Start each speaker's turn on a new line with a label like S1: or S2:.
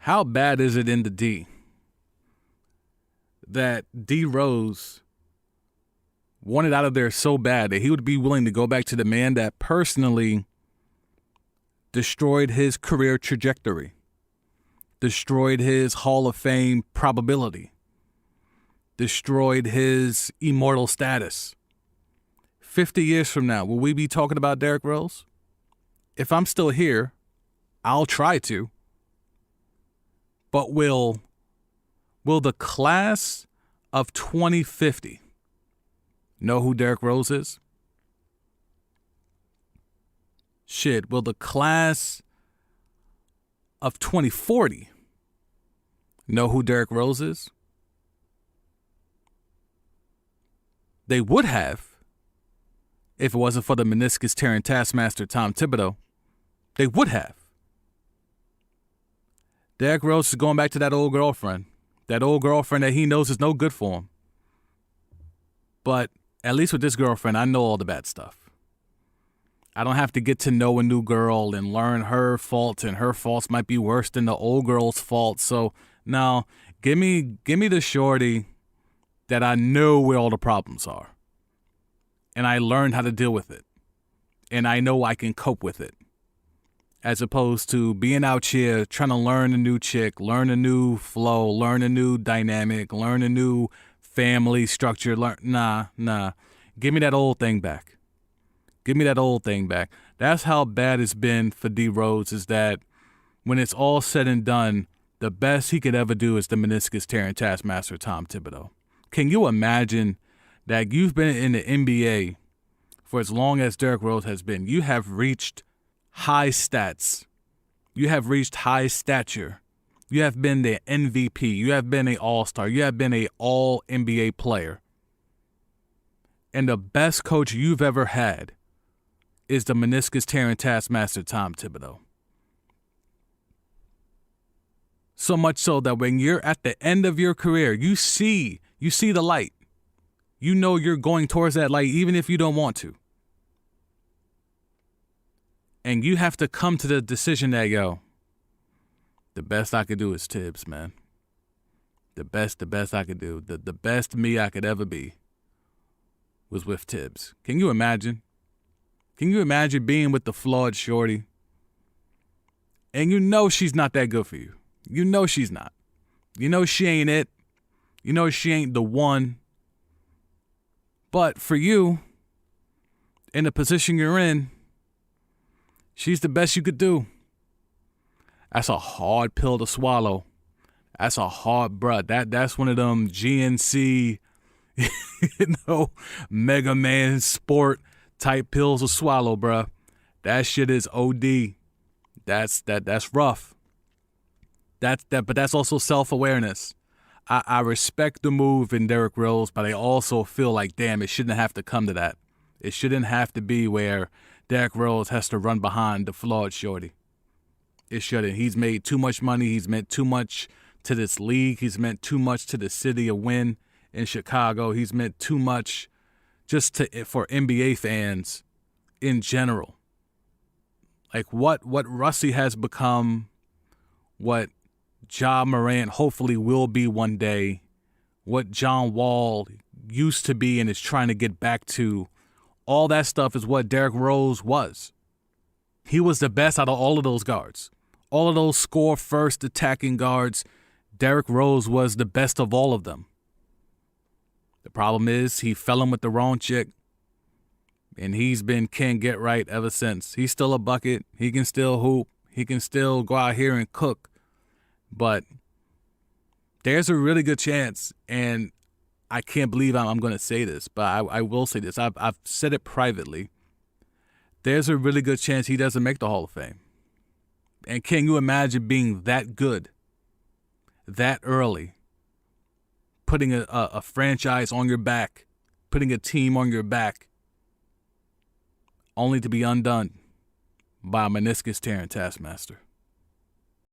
S1: How bad is it in the D that D Rose wanted out of there so bad that he would be willing to go back to the man that personally destroyed his career trajectory, destroyed his Hall of Fame probability, destroyed his immortal status. 50 years from now, will we be talking about Derrick Rose? If I'm still here, I'll try to. But will the class of 2050 know who Derrick Rose is? Shit, will the class of 2040 know who Derrick Rose is? They would have if it wasn't for the meniscus tearing taskmaster Tom Thibodeau. They would have. Derrick Rose is going back to that old girlfriend that he knows is no good for him. But at least with this girlfriend, I know all the bad stuff. I don't have to get to know a new girl and learn her faults, and her faults might be worse than the old girl's faults. So now, give me the shorty that I know where all the problems are, and I learned how to deal with it, and I know I can cope with it, as opposed to being out here trying to learn a new chick, learn a new flow, learn a new dynamic, learn a new family structure. Nah. Give me that old thing back. Give me that old thing back. That's how bad it's been for D Rose, is that when it's all said and done, the best he could ever do is the meniscus tearing taskmaster Tom Thibodeau. Can you imagine that you've been in the NBA for as long as Derrick Rose has been? You have reached high stats. You have reached high stature. You have been the MVP. You have been an all-star. You have been an all-NBA player. And the best coach you've ever had is the meniscus tearing taskmaster Tom Thibodeau. So much so that when you're at the end of your career, you see the light. You know you're going towards that light even if you don't want to. And you have to come to the decision that, the best I could do is Tibbs, man. The best I could do. The best me I could ever be was with Tibbs. Can you imagine? Can you imagine being with the flawed shorty? And you know she's not that good for you. You know she's not. You know she ain't it. You know she ain't the one. But for you, in the position you're in, she's the best you could do. That's a hard pill to swallow. That's a hard, bruh. That's one of them GNC, Mega Man sport type pills to swallow, bruh. That shit is OD. That's rough. But that's also self-awareness. I respect the move in Derrick Rose, but I also feel like, damn, it shouldn't have to come to that. It shouldn't have to be where Derrick Rose has to run behind the flawed shorty. It shouldn't. He's made too much money. He's meant too much to this league. He's meant too much to the city of Wynn in Chicago. He's meant too much for NBA fans in general. Like what Russie has become, what Ja Morant hopefully will be one day, what John Wall used to be and is trying to get back to, all that stuff is what Derrick Rose was. He was the best out of all of those guards. All of those score-first attacking guards, Derrick Rose was the best of all of them. The problem is he fell in with the wrong chick, and he's been can't get right ever since. He's still a bucket. He can still hoop. He can still go out here and cook. But there's a really good chance, and I can't believe I'm going to say this, but I will say this. I've said it privately. There's a really good chance he doesn't make the Hall of Fame. And can you imagine being that good, that early, putting a franchise on your back, putting a team on your back, only to be undone by a meniscus tearing taskmaster?